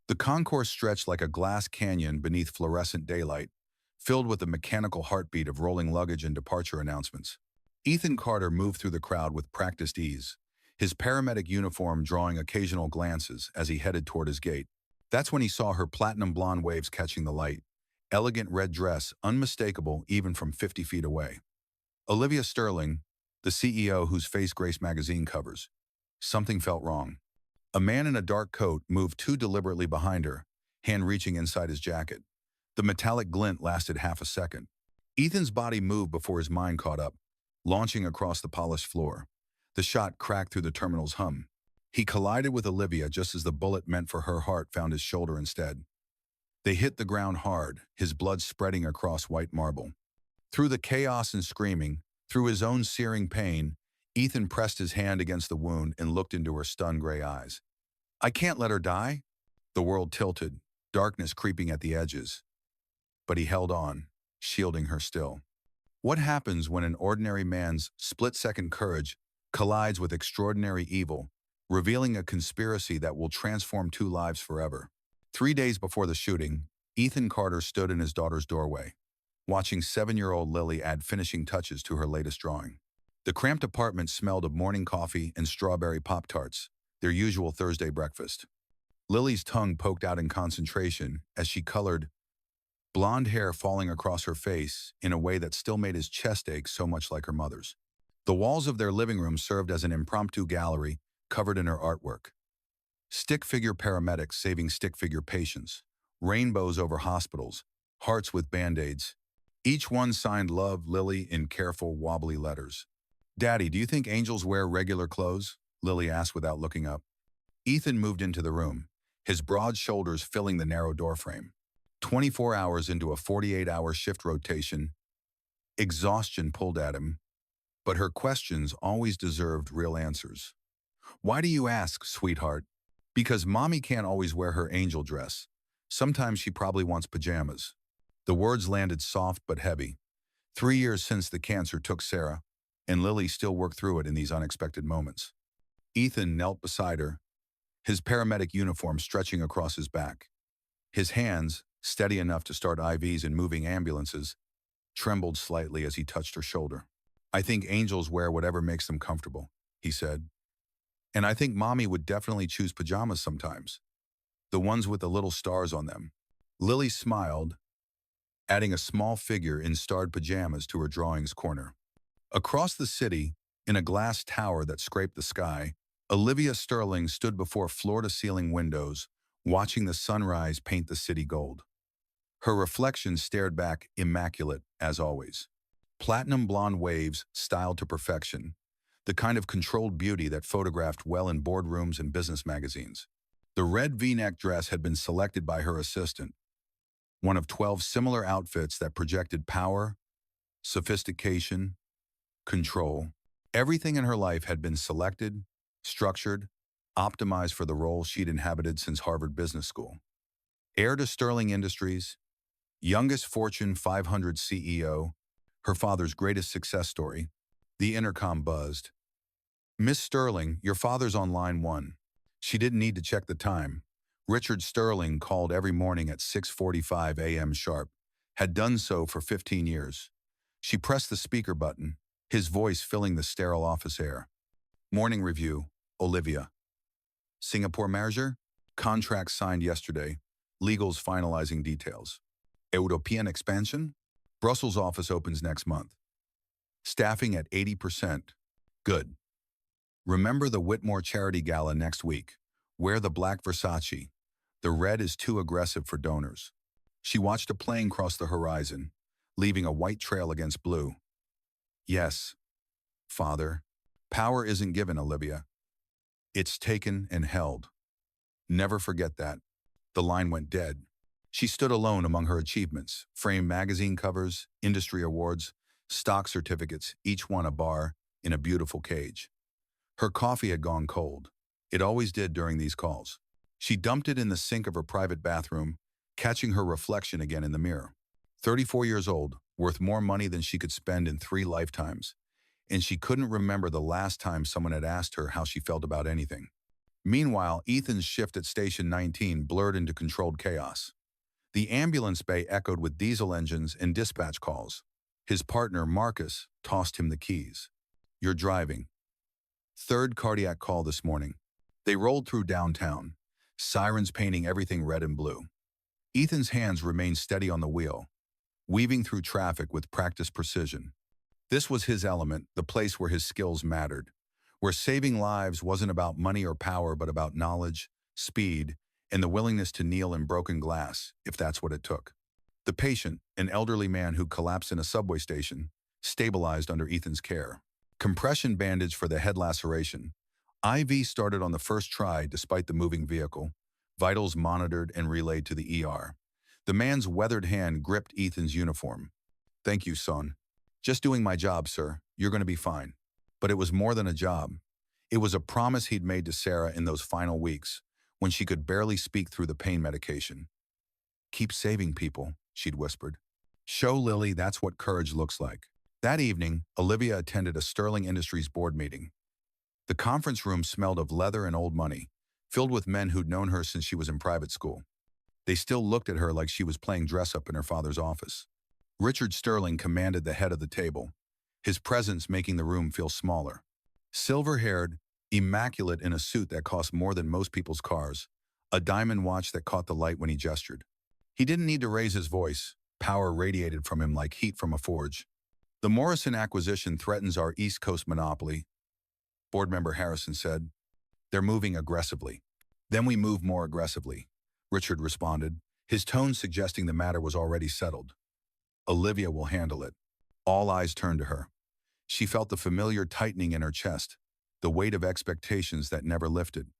The concourse stretched like a glass canyon beneath fluorescent daylight, filled with the mechanical heartbeat of rolling luggage and departure announcements. Ethan Carter moved through the crowd with practiced ease, his paramedic uniform drawing occasional glances as he headed toward his gate. That's when he saw her platinum blonde waves catching the light, elegant red dress unmistakable even from 50 feet away. Olivia Sterling, the CEO whose face graced magazine covers. Something felt wrong. A man in a dark coat moved too deliberately behind her, hand reaching inside his jacket. The metallic glint lasted half a second. Ethan's body moved before his mind caught up, launching across the polished floor. The shot cracked through the terminal's hum. He collided with Olivia just as the bullet meant for her heart found his shoulder instead. They hit the ground hard, his blood spreading across white marble. Through the chaos and screaming, through his own searing pain, Ethan pressed his hand against the wound and looked into her stunned gray eyes. "I can't let her die." The world tilted, darkness creeping at the edges. But he held on, shielding her still. What happens when an ordinary man's split-second courage collides with extraordinary evil, revealing a conspiracy that will transform two lives forever? 3 days before the shooting, Ethan Carter stood in his daughter's doorway, watching 7-year-old Lily add finishing touches to her latest drawing. The cramped apartment smelled of morning coffee and strawberry Pop-Tarts, their usual Thursday breakfast. Lily's tongue poked out in concentration as she colored, blonde hair falling across her face in a way that still made his chest ache so much like her mother's. The walls of their living room served as an impromptu gallery covered in her artwork. Stick figure paramedics saving stick figure patients, rainbows over hospitals, hearts with band-aids. Each one signed Love, Lily in careful, wobbly letters. "Daddy, do you think angels wear regular clothes?" Lily asked without looking up. Ethan moved into the room, his broad shoulders filling the narrow doorframe. 24 hours into a 48-hour shift rotation, exhaustion pulled at him, but her questions always deserved real answers. "Why do you ask, sweetheart?" "Because mommy can't always wear her angel dress. Sometimes she probably wants pajamas." The words landed soft but heavy. 3 years since the cancer took Sarah, and Lily still worked through it in these unexpected moments. Ethan knelt beside her, his paramedic uniform stretching across his back. His hands, steady enough to start IVs and moving ambulances, trembled slightly as he touched her shoulder. "I think angels wear whatever makes them comfortable," he said. "And I think mommy would definitely choose pajamas sometimes. The ones with the little stars on them." Lily smiled, adding a small figure in starred pajamas to her drawing's corner. Across the city, in a glass tower that scraped the sky, Olivia Sterling stood before floor-to-ceiling windows, watching the sunrise paint the city gold. Her reflection stared back immaculate, as always. Platinum blonde waves styled to perfection, the kind of controlled beauty that photographed well in boardrooms and business magazines. The red V-neck dress had been selected by her assistant, one of 12 similar outfits that projected power, sophistication, control. Everything in her life had been selected, structured, optimized for the role she'd inhabited since Harvard Business School. Heir to Sterling Industries, youngest Fortune 500 CEO, her father's greatest success story, the intercom buzzed. "Miss Sterling, your father's on line 1. She didn't need to check the time. Richard Sterling called every morning at 6:45 a.m. sharp, had done so for 15 years. She pressed the speaker button, his voice filling the sterile office air. "Morning review, Olivia. Singapore merger? Contract signed yesterday. Legals finalizing details. European expansion? Brussels office opens next month. Staffing at 80%. Good. Remember the Whitmore Charity Gala next week. Wear the black Versace. The red is too aggressive for donors." She watched a plane cross the horizon, leaving a white trail against blue. "Yes, Father. Power isn't given, Olivia. It's taken and held. Never forget that." The line went dead. She stood alone among her achievements, framed magazine covers, industry awards, stock certificates, each one a bar in a beautiful cage. Her coffee had gone cold. It always did during these calls. She dumped it in the sink of her private bathroom, catching her reflection again in the mirror. 34 years old, worth more money than she could spend in 3 lifetimes, and she couldn't remember the last time someone had asked her how she felt about anything. Meanwhile, Ethan's shift at Station 19 blurred into controlled chaos. The ambulance bay echoed with diesel engines and dispatch calls. His partner, Marcus, tossed him the keys. "You're driving." Third cardiac call this morning. They rolled through downtown, sirens painting everything red and blue. Ethan's hands remained steady on the wheel, weaving through traffic with practiced precision. This was his element, the place where his skills mattered, where saving lives wasn't about money or power but about knowledge, speed, and the willingness to kneel in broken glass, if that's what it took. The patient, an elderly man who collapsed in a subway station, stabilized under Ethan's care. Compression bandage for the head laceration. IV started on the first try despite the moving vehicle. Vitals monitored and relayed to the ER. The man's weathered hand gripped Ethan's uniform. "Thank you, son. Just doing my job, sir. You're going to be fine." But it was more than a job. It was a promise he'd made to Sarah in those final weeks, when she could barely speak through the pain medication. "Keep saving people," she'd whispered. "Show Lily that's what courage looks like." That evening, Olivia attended a Sterling Industries board meeting. The conference room smelled of leather and old money, filled with men who'd known her since she was in private school. They still looked at her like she was playing dress-up in her father's office. Richard Sterling commanded the head of the table, his presence making the room feel smaller. Silver-haired, immaculate in a suit that cost more than most people's cars, a diamond watch that caught the light when he gestured. He didn't need to raise his voice. Power radiated from him like heat from a forge. "The Morrison acquisition threatens our East Coast monopoly," board member Harrison said. "They're moving aggressively." "Then we move more aggressively," Richard responded, his tone suggesting the matter was already settled. "Olivia will handle it." All eyes turned to her. She felt the familiar tightening in her chest, the weight of expectations that never lifted.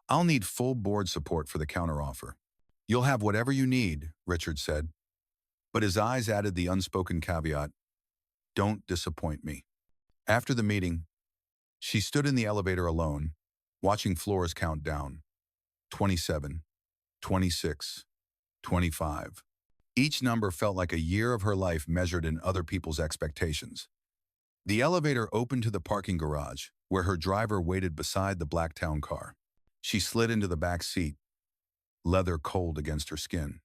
"I'll need full board support for the counteroffer." "You'll have whatever you need," Richard said. But his eyes added the unspoken caveat, "Don't disappoint me." After the meeting, she stood in the elevator alone, watching floors count down. 27, 26, 25. Each number felt like a year of her life measured in other people's expectations. The elevator opened to the parking garage, where her driver waited beside the black town car. She slid into the back seat, leather cold against her skin.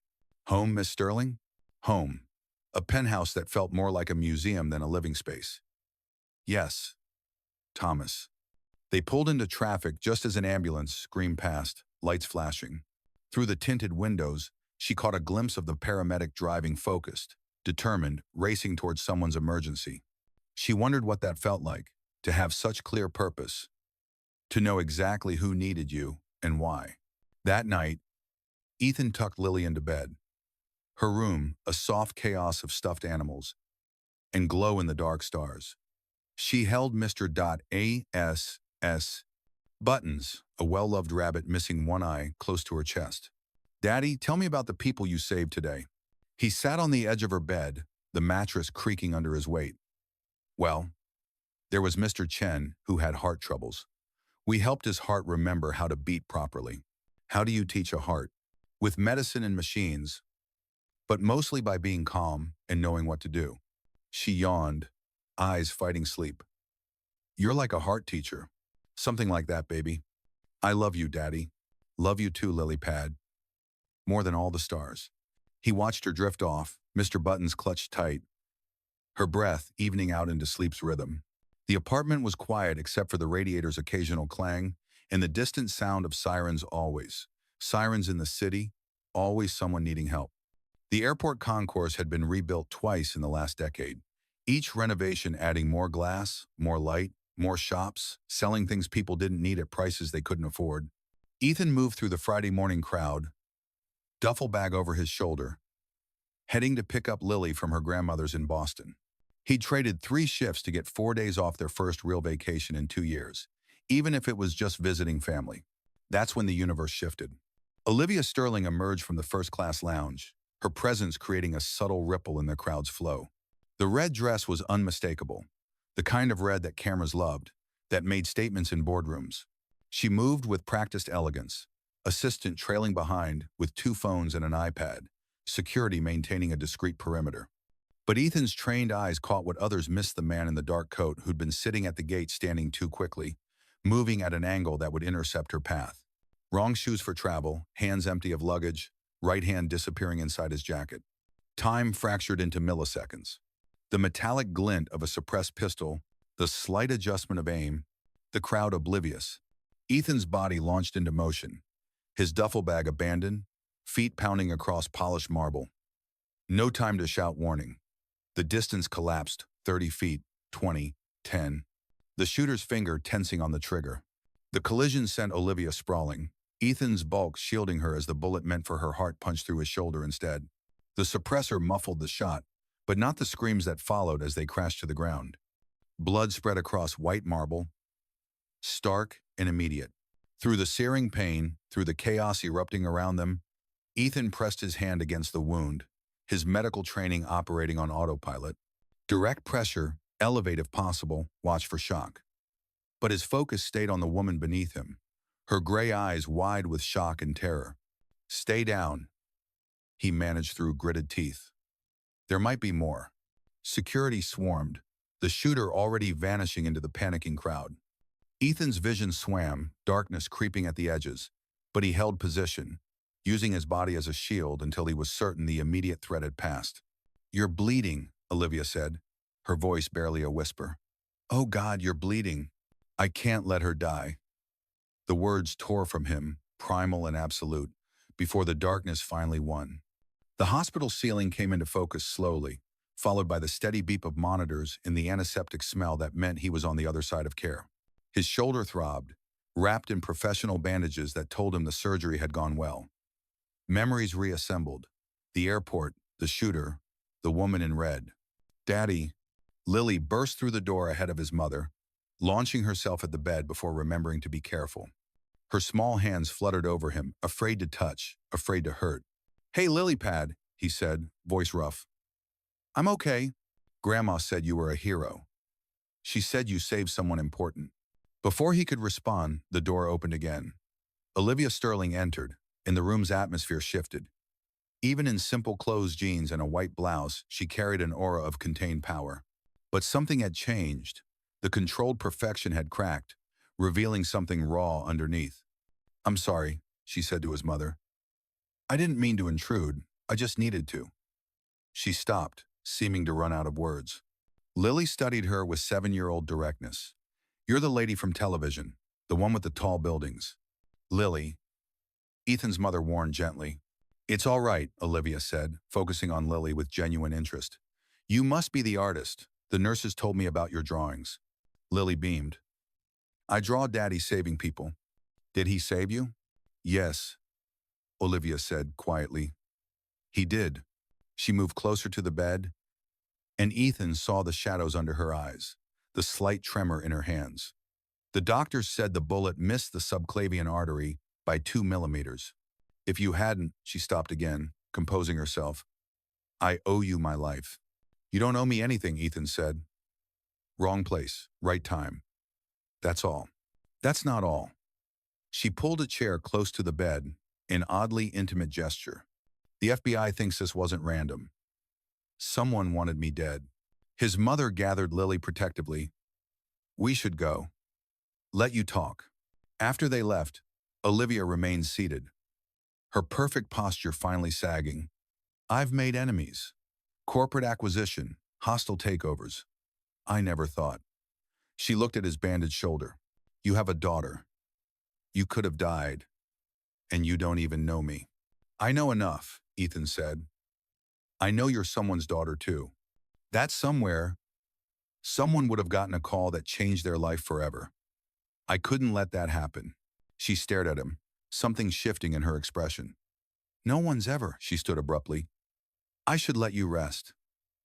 "Home, Miss Sterling?" Home. A penthouse that felt more like a museum than a living space. "Yes, Thomas." They pulled into traffic just as an ambulance screamed past, lights flashing. Through the tinted windows, she caught a glimpse of the paramedic driving focused, determined, racing towards someone's emergency. She wondered what that felt like, to have such clear purpose, to know exactly who needed you and why. That night, Ethan tucked Lily into bed. Her room, a soft chaos of stuffed animals, and glow-in-the-dark stars. She held Mr. A.S.S. Buttons, a well-loved rabbit missing one eye, close to her chest. "Daddy, tell me about the people you saved today." He sat on the edge of her bed, the mattress creaking under his weight. "Well, there was Mr. Chen, who had heart troubles. We helped his heart remember how to beat properly. How do you teach a heart? With medicine and machines, but mostly by being calm and knowing what to do." She yawned, eyes fighting sleep. "You're like a heart teacher." "Something like that, baby." "I love you, Daddy." "Love you too, lily pad. More than all the stars." He watched her drift off, Mr. Buttons clutched tight, her breath evening out into sleep's rhythm. The apartment was quiet except for the radiator's occasional clang and the distant sound of sirens always. Sirens in the city, always someone needing help. The airport concourse had been rebuilt twice in the last decade, each renovation adding more glass, more light, more shops, selling things people didn't need at prices they couldn't afford. Ethan moved through the Friday morning crowd, duffel bag over his shoulder, heading to pick up Lily from her grandmother's in Boston. He'd traded 3 shifts to get 4 days off their first real vacation in 2 years, even if it was just visiting family. That's when the universe shifted. Olivia Sterling emerged from the first-class lounge, her presence creating a subtle ripple in the crowd's flow. The red dress was unmistakable, the kind of red that cameras loved, that made statements in boardrooms. She moved with practiced elegance, assistant trailing behind with 2 phones and an iPad, security maintaining a discreet perimeter. But Ethan's trained eyes caught what others missed: the man in the dark coat who'd been sitting at the gate standing too quickly, moving at an angle that would intercept her path. Wrong shoes for travel, hands empty of luggage, right hand disappearing inside his jacket. Time fractured into milliseconds. The metallic glint of a suppressed pistol, the slight adjustment of aim, the crowd oblivious. Ethan's body launched into motion, his duffel bag abandoned, feet pounding across polished marble. No time to shout warning. The distance collapsed, 30 feet, 20, 10. The shooter's finger tensing on the trigger. The collision sent Olivia sprawling, Ethan's bulk shielding her as the bullet meant for her heart punched through his shoulder instead. The suppressor muffled the shot, but not the screams that followed as they crashed to the ground. Blood spread across white marble, stark and immediate. Through the searing pain, through the chaos erupting around them, Ethan pressed his hand against the wound, his medical training operating on autopilot. Direct pressure, elevate if possible, watch for shock. But his focus stayed on the woman beneath him, her gray eyes wide with shock and terror. Stay down, he managed through gritted teeth. There might be more. Security swarmed, the shooter already vanishing into the panicking crowd. Ethan's vision swam, darkness creeping at the edges, but he held position, using his body as a shield until he was certain the immediate threat had passed. "You're bleeding," Olivia said, her voice barely a whisper. "Oh God, you're bleeding. I can't let her die." The words tore from him, primal and absolute, before the darkness finally won. The hospital ceiling came into focus slowly, followed by the steady beep of monitors and the antiseptic smell that meant he was on the other side of care. His shoulder throbbed, wrapped in professional bandages that told him the surgery had gone well. Memories reassembled. The airport, the shooter, the woman in red. "Daddy." Lily burst through the door ahead of his mother, launching herself at the bed before remembering to be careful. Her small hands fluttered over him, afraid to touch, afraid to hurt. "Hey, lily pad," he said, voice rough. "I'm okay. Grandma said you were a hero. She said you saved someone important." Before he could respond, the door opened again. Olivia Sterling entered, and the room's atmosphere shifted. Even in simple clothes, jeans, and a white blouse, she carried an aura of contained power. But something had changed. The controlled perfection had cracked, revealing something raw underneath. "I'm sorry," she said to his mother. "I didn't mean to intrude. I just needed to." She stopped, seeming to run out of words. Lily studied her with 7-year-old directness. "You're the lady from television, the one with the tall buildings." "Lily," Ethan's mother warned gently. "It's all right," Olivia said, focusing on Lily with genuine interest. "You must be the artist. The nurses told me about your drawings." Lily beamed. "I draw Daddy saving people." "Did he save you?" "Yes," Olivia said quietly. "He did." She moved closer to the bed, and Ethan saw the shadows under her eyes, the slight tremor in her hands. "The doctors said the bullet missed the subclavian artery by 2 millimeters. If you hadn't," she stopped again, composing herself. "I owe you my life." "You don't owe me anything," Ethan said. "Wrong place, right time. That's all." "That's not all." She pulled a chair close to the bed, an oddly intimate gesture. "The FBI thinks this wasn't random. Someone wanted me dead." His mother gathered Lily protectively. "We should go. Let you talk." After they left, Olivia remained seated, her perfect posture finally sagging. "I've made enemies. Corporate acquisition, hostile takeovers. I never thought." She looked at his bandaged shoulder. "You have a daughter. You could have died. And you don't even know me." "I know enough," Ethan said. "I know you're someone's daughter too. That somewhere, someone would have gotten a call that changed their life forever. I couldn't let that happen." She stared at him, something shifting in her expression. "No one's ever," she stood abruptly. "I should let you rest.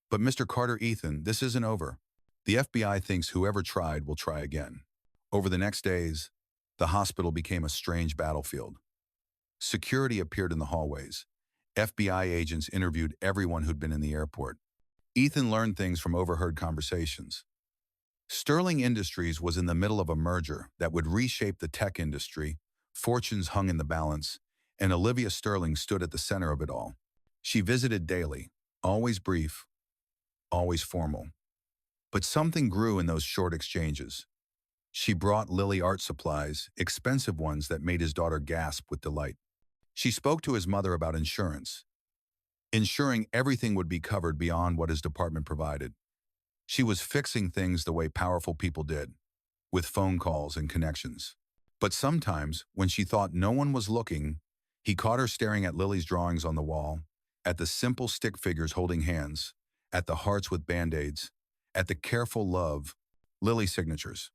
But Mr. Carter, Ethan, this isn't over. The FBI thinks whoever tried will try again." Over the next days, the hospital became a strange battlefield. Security appeared in the hallways. FBI agents interviewed everyone who'd been in the airport. Ethan learned things from overheard conversations. Sterling Industries was in the middle of a merger that would reshape the tech industry. Fortunes hung in the balance, and Olivia Sterling stood at the center of it all. She visited daily, always brief, always formal. But something grew in those short exchanges. She brought Lily art supplies, expensive ones that made his daughter gasp with delight. She spoke to his mother about insurance, ensuring everything would be covered beyond what his department provided. She was fixing things the way powerful people did, with phone calls and connections. But sometimes, when she thought no one was looking, he caught her staring at Lily's drawings on the wall, at the simple stick figures holding hands, at the hearts with band-aids, at the careful love, Lily signatures.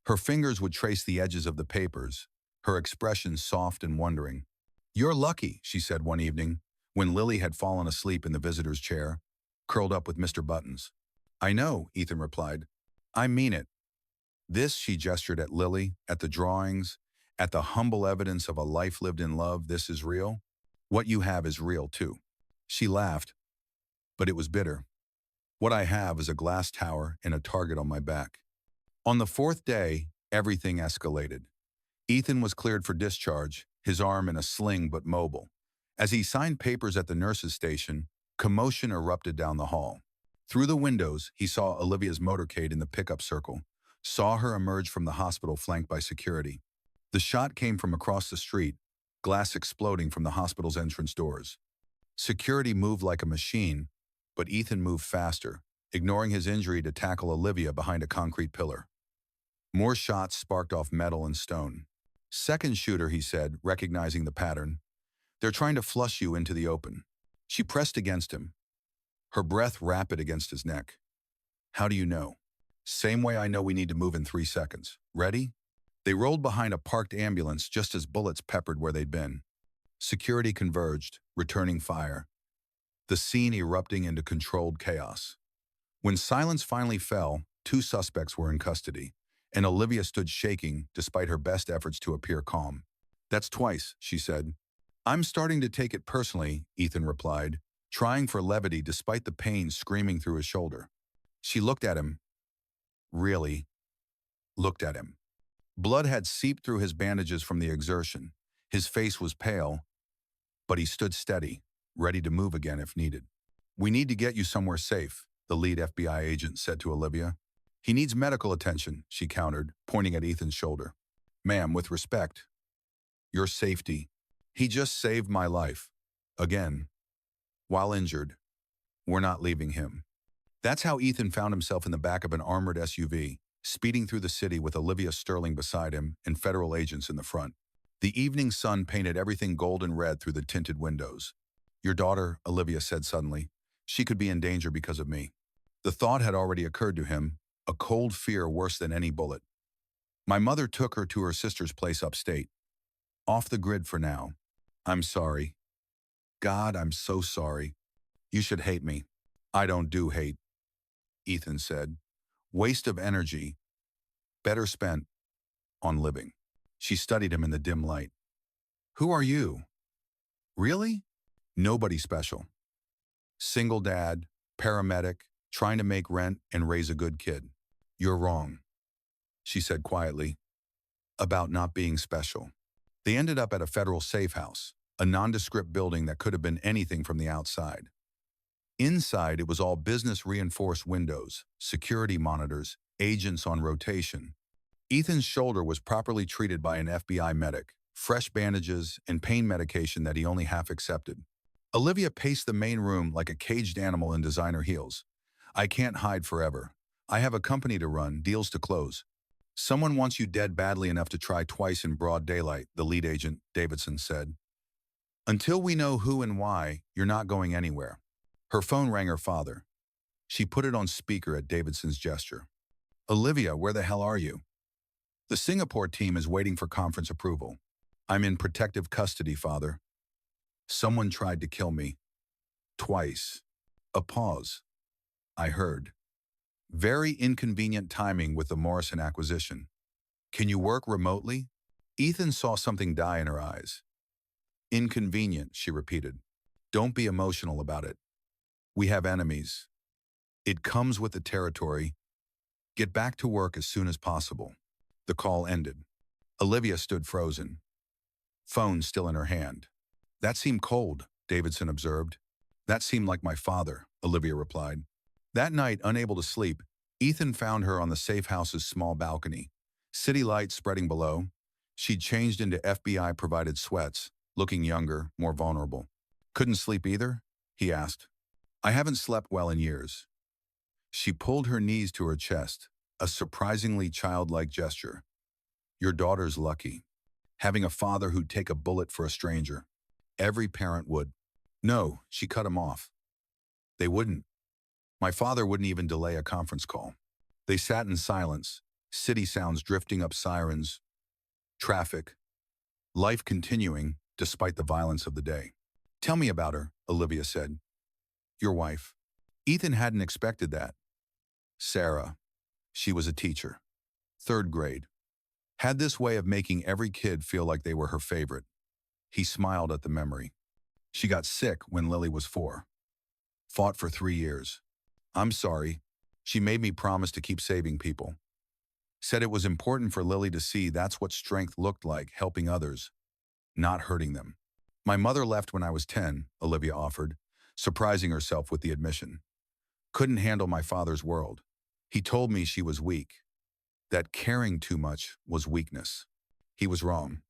Her fingers would trace the edges of the papers, her expression soft and wondering. "You're lucky," she said one evening, when Lily had fallen asleep in the visitor's chair, curled up with Mr. Buttons. "I know," Ethan replied. "I mean it. This," she gestured at Lily, "at the drawings, at the humble evidence of a life lived in love, this is real. What you have is real, too." She laughed, but it was bitter. "What I have is a glass tower and a target on my back." On the fourth day, everything escalated. Ethan was cleared for discharge, his arm in a sling but mobile. As he signed papers at the nurse's station, commotion erupted down the hall. Through the windows, he saw Olivia's motorcade in the pickup circle, saw her emerge from the hospital flanked by security. The shot came from across the street, glass exploding from the hospital's entrance doors. Security moved like a machine, but Ethan moved faster, ignoring his injury to tackle Olivia behind a concrete pillar. More shots sparked off metal and stone. "Second shooter," he said, recognizing the pattern. "They're trying to flush you into the open." She pressed against him, her breath rapid against his neck. "How do you know?" "Same way I know we need to move in 3 seconds. Ready?" They rolled behind a parked ambulance just as bullets peppered where they'd been. Security converged, returning fire, the scene erupting into controlled chaos. When silence finally fell, 2 suspects were in custody, and Olivia stood shaking despite her best efforts to appear calm. "That's twice," she said. "I'm starting to take it personally," Ethan replied, trying for levity despite the pain screaming through his shoulder. She looked at him. Really looked at him. Blood had seeped through his bandages from the exertion. His face was pale, but he stood steady, ready to move again if needed. "We need to get you somewhere safe," the lead FBI agent said to Olivia. "He needs medical attention," she countered, pointing at Ethan's shoulder. "Ma'am, with respect, your safety. He just saved my life. Again. While injured. We're not leaving him." That's how Ethan found himself in the back of an armored SUV, speeding through the city with Olivia Sterling beside him and federal agents in the front. The evening sun painted everything gold and red through the tinted windows. "Your daughter," Olivia said suddenly. "She could be in danger because of me." The thought had already occurred to him, a cold fear worse than any bullet. "My mother took her to her sister's place upstate. Off the grid for now. I'm sorry. God, I'm so sorry. You should hate me." "I don't do hate," Ethan said. "Waste of energy. Better spent on living." She studied him in the dim light. "Who are you? Really?" "Nobody special. Single dad, paramedic, trying to make rent and raise a good kid." "You're wrong," she said quietly, "about not being special." They ended up at a federal safe house, a nondescript building that could have been anything from the outside. Inside, it was all business-reinforced windows, security monitors, agents on rotation. Ethan's shoulder was properly treated by an FBI medic, fresh bandages and pain medication that he only half accepted. Olivia paced the main room like a caged animal in designer heels. "I can't hide forever. I have a company to run, deals to close." "Someone wants you dead badly enough to try twice in broad daylight," the lead agent, Davidson, said. "Until we know who and why, you're not going anywhere." Her phone rang her father. She put it on speaker at Davidson's gesture. "Olivia, where the hell are you?" "The Singapore team is waiting for conference approval." "I'm in protective custody, father. Someone tried to kill me. Twice." A pause. "I heard. Very inconvenient timing with the Morrison acquisition. Can you work remotely?" Ethan saw something die in her eyes. "Inconvenient," she repeated. "Don't be emotional about it. We have enemies. It comes with the territory. Get back to work as soon as possible." The call ended. Olivia stood frozen, phone still in her hand. "That seemed cold," Davidson observed. "That seemed like my father," Olivia replied. That night, unable to sleep, Ethan found her on the safe house's small balcony. City lights spreading below. She'd changed into FBI-provided sweats, looking younger, more vulnerable. Couldn't sleep either? He asked. I haven't slept well in years. She pulled her knees to her chest, a surprisingly childlike gesture. Your daughter's lucky. Having a father who'd take a bullet for a stranger. Every parent would. No, she cut him off. They wouldn't. My father wouldn't even delay a conference call. They sat in silence, city sounds drifting up sirens, traffic, life continuing despite the violence of the day. Tell me about her, Olivia said. Your wife. Ethan hadn't expected that. Sarah. She was a teacher. 3rd grade. Had this way of making every kid feel like they were her favorite. He smiled at the memory. She got sick when Lily was 4. Fought for 3 years. I'm sorry. She made me promise to keep saving people. Said it was important for Lily to see that's what strength looked like, helping others, not hurting them. My mother left when I was 10, Olivia offered, surprising herself with the admission. Couldn't handle my father's world. He told me she was weak. That caring too much was weakness. He was wrong.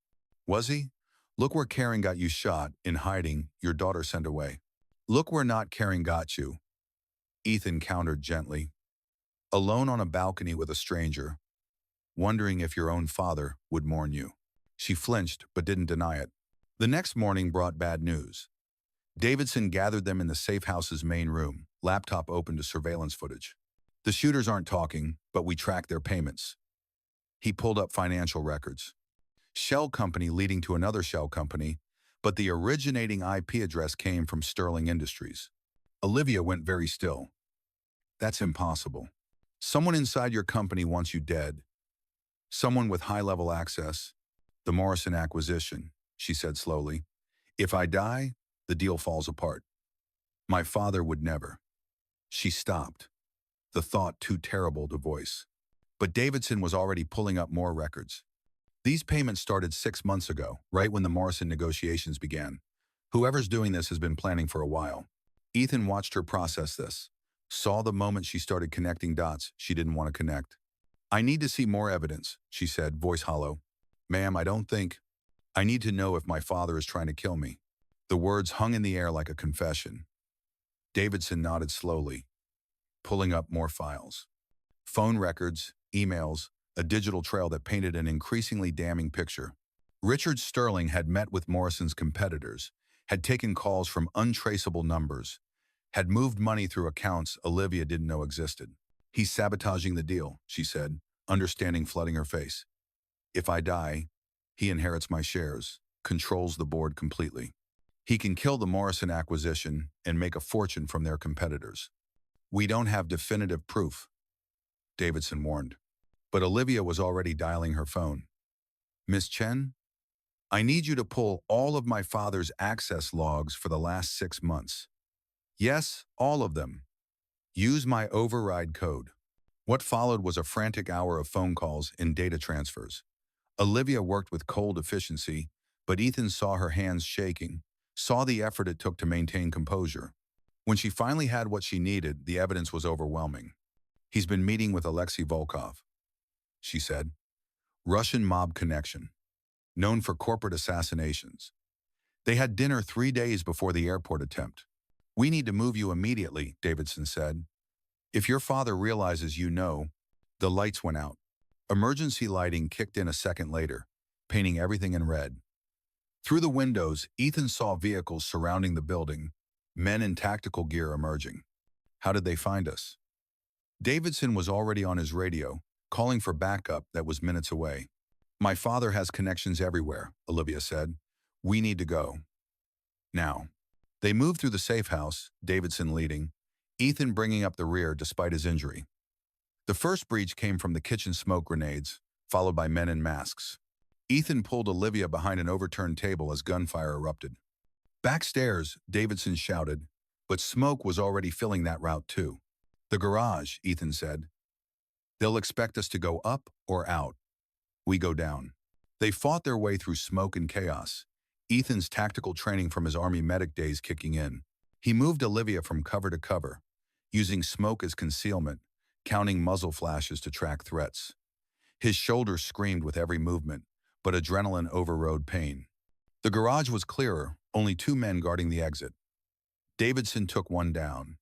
Was he? Look where caring got you shot, in hiding, your daughter sent away. Look where not caring got you. Ethan countered gently. Alone on a balcony with a stranger, wondering if your own father would mourn you. She flinched, but didn't deny it. The next morning brought bad news. Davidson gathered them in the safe house's main room, laptop open to surveillance footage. The shooters aren't talking, but we tracked their payments. He pulled up financial records. Shell company leading to another shell company, but the originating IP address came from Sterling Industries. Olivia went very still. That's impossible. Someone inside your company wants you dead. Someone with high-level access. The Morrison acquisition, she said slowly. If I die, the deal falls apart. My father would never. She stopped, the thought too terrible to voice. But Davidson was already pulling up more records. These payments started 6 months ago, right when the Morrison negotiations began. Whoever's doing this has been planning for a while. Ethan watched her process this, saw the moment she started connecting dots she didn't want to connect. I need to see more evidence, she said, voice hollow. Ma'am, I don't think. I need to know if my father is trying to kill me. The words hung in the air like a confession. Davidson nodded slowly, pulling up more files. Phone records, emails, a digital trail that painted an increasingly damning picture. Richard Sterling had met with Morrison's competitors, had taken calls from untraceable numbers, had moved money through accounts Olivia didn't know existed. He's sabotaging the deal, she said, understanding flooding her face. If I die, he inherits my shares, controls the board completely. He can kill the Morrison acquisition and make a fortune from their competitors. We don't have definitive proof, Davidson warned. But Olivia was already dialing her phone. Miss Chen? I need you to pull all of my father's access logs for the last 6 months. Yes, all of them. Use my override code. What followed was a frantic hour of phone calls and data transfers. Olivia worked with cold efficiency, but Ethan saw her hands shaking, saw the effort it took to maintain composure. When she finally had what she needed, the evidence was overwhelming. He's been meeting with Alexei Volkov, she said. Russian mob connection, known for corporate assassinations. They had dinner 3 days before the airport attempt. We need to move you immediately, Davidson said. If your father realizes you know, the lights went out. Emergency lighting kicked in a second later, painting everything in red. Through the windows, Ethan saw vehicles surrounding the building, men in tactical gear emerging. How did they find us? Davidson was already on his radio, calling for backup that was minutes away. My father has connections everywhere, Olivia said. We need to go. Now. They moved through the safe house, Davidson leading, Ethan bringing up the rear despite his injury. The first breach came from the kitchen smoke grenades, followed by men in masks. Ethan pulled Olivia behind an overturned table as gunfire erupted. Backstairs, Davidson shouted, but smoke was already filling that route too. The garage, Ethan said. They'll expect us to go up or out. We go down. They fought their way through smoke and chaos, Ethan's tactical training from his Army medic days kicking in. He moved Olivia from cover to cover, using smoke as concealment, counting muzzle flashes to track threats. His shoulders screamed with every movement, but adrenaline overrode pain. The garage was clearer, only two men guarding the exit. Davidson took one down.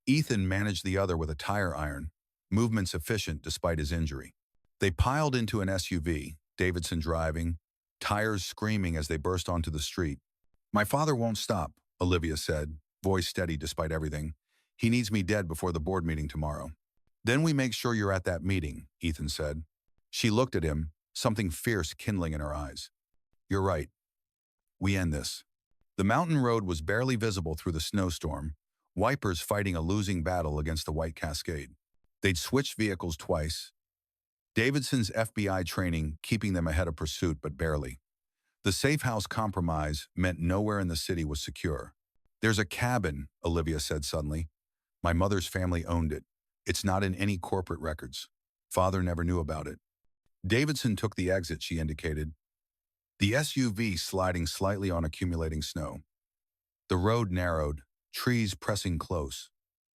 Ethan managed the other with a tire iron, movements efficient despite his injury. They piled into an SUV, Davidson driving, tires screaming as they burst onto the street. "My father won't stop," Olivia said, voice steady despite everything. "He needs me dead before the board meeting tomorrow." "Then we make sure you're at that meeting," Ethan said. She looked at him, something fierce kindling in her eyes. "You're right. We end this." The mountain road was barely visible through the snowstorm, wipers fighting a losing battle against the White Cascade. They'd switched vehicles twice, Davidson's FBI training keeping them ahead of pursuit, but barely. The safe house compromise meant nowhere in the city was secure. "There's a cabin," Olivia said suddenly. "My mother's family owned it. It's not in any corporate records. Father never knew about it." Davidson took the exit she indicated, the SUV sliding slightly on accumulating snow. The road narrowed, trees pressing close,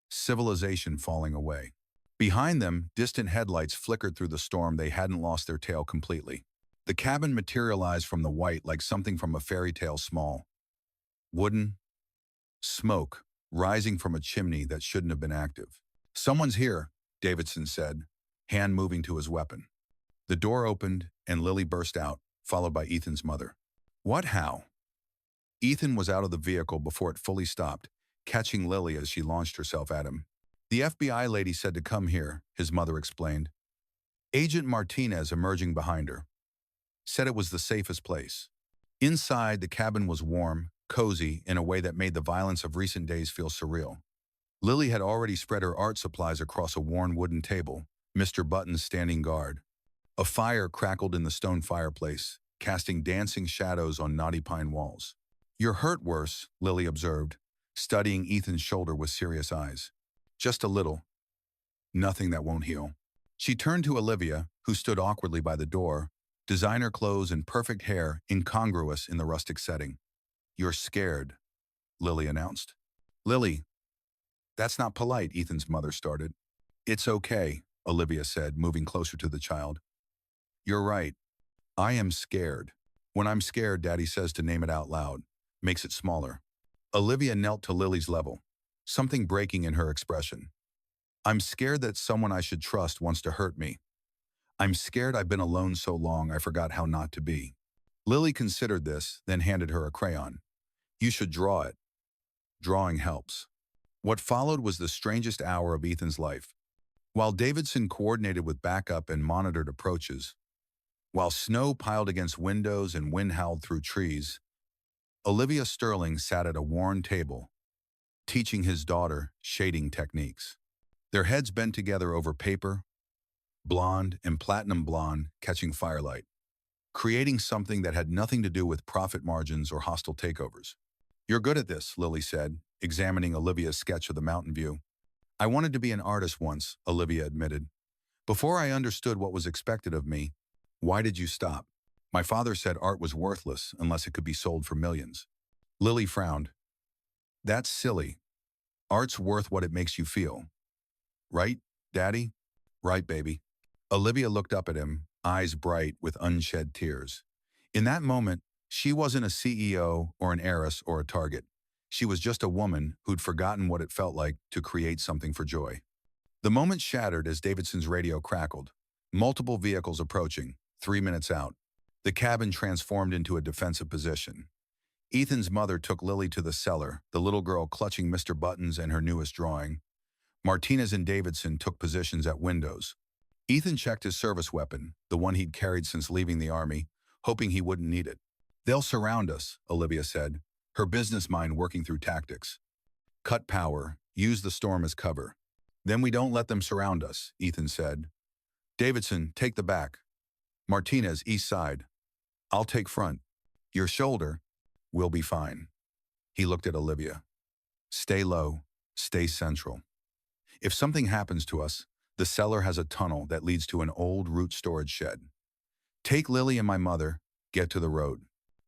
civilization falling away. Behind them, distant headlights flickered through the storm. They hadn't lost their tail completely. The cabin materialized from the white like something from a fairy tale, small, wooden, smoke rising from a chimney that shouldn't have been active. "Someone's here," Davidson said, hand moving to his weapon. The door opened and Lily burst out, followed by Ethan's mother. "What? How?" Ethan was out of the vehicle before it fully stopped, catching Lily as she launched herself at him. "The FBI lady said to come here," his mother explained. Agent Martinez, emerging behind her, said it was the safest place. Inside, the cabin was warm, cozy, in a way that made the violence of recent days feel surreal. Lily had already spread her art supplies across a worn wooden table, Mr. Button's standing guard. A fire crackled in the stone fireplace, casting dancing shadows on knotty pine walls. "You're hurt worse," Lily observed, studying Ethan's shoulder with serious eyes. "Just a little. Nothing that won't heal." She turned to Olivia, who stood awkwardly by the door, designer clothes and perfect hair incongruous in the rustic setting. "You're scared," Lily announced. "Lily, that's not polite," Ethan's mother started. "It's okay," Olivia said, moving closer to the child. "You're right. I am scared. When I'm scared, Daddy says to name it out loud. Makes it smaller." Olivia knelt to Lily's level, something breaking in her expression. "I'm scared that someone I should trust wants to hurt me. I'm scared I've been alone so long I forgot how not to be." Lily considered this, then handed her a crayon. "You should draw it. Drawing helps." What followed was the strangest hour of Ethan's life. While Davidson coordinated with backup and monitored approaches, while snow piled against windows and wind howled through trees, Olivia Sterling sat at a worn table, teaching his daughter shading techniques. Their heads bent together over paper, blonde and platinum blonde, catching firelight, creating something that had nothing to do with profit margins or hostile takeovers. "You're good at this," Lily said, examining Olivia's sketch of the mountain view. "I wanted to be an artist once," Olivia admitted. "Before I understood what was expected of me." "Why did you stop?" "My father said art was worthless unless it could be sold for millions." Lily frowned. "That's silly. Art's worth what it makes you feel. Right, Daddy?" "Right, baby." Olivia looked up at him, eyes bright with unshed tears. In that moment, she wasn't a CEO or an heiress or a target. She was just a woman who'd forgotten what it felt like to create something for joy. The moment shattered as Davidson's radio crackled. Multiple vehicles approaching, 3 minutes out. The cabin transformed into a defensive position. Ethan's mother took Lily to the cellar, the little girl clutching Mr. Buttons and her newest drawing. Martinez and Davidson took positions at windows. Ethan checked his service weapon, the one he'd carried since leaving the army, hoping he wouldn't need it. "They'll surround us," Olivia said, her business mind working through tactics. "Cut power, use the storm as cover." "Then we don't let them surround us," Ethan said. "Davidson, take the back. Martinez, east side. I'll take front. Your shoulder. We'll be fine." He looked at Olivia. "Stay low, stay central. If something happens to us, the cellar has a tunnel that leads to an old root storage shed. Take Lily and my mother, get to the road.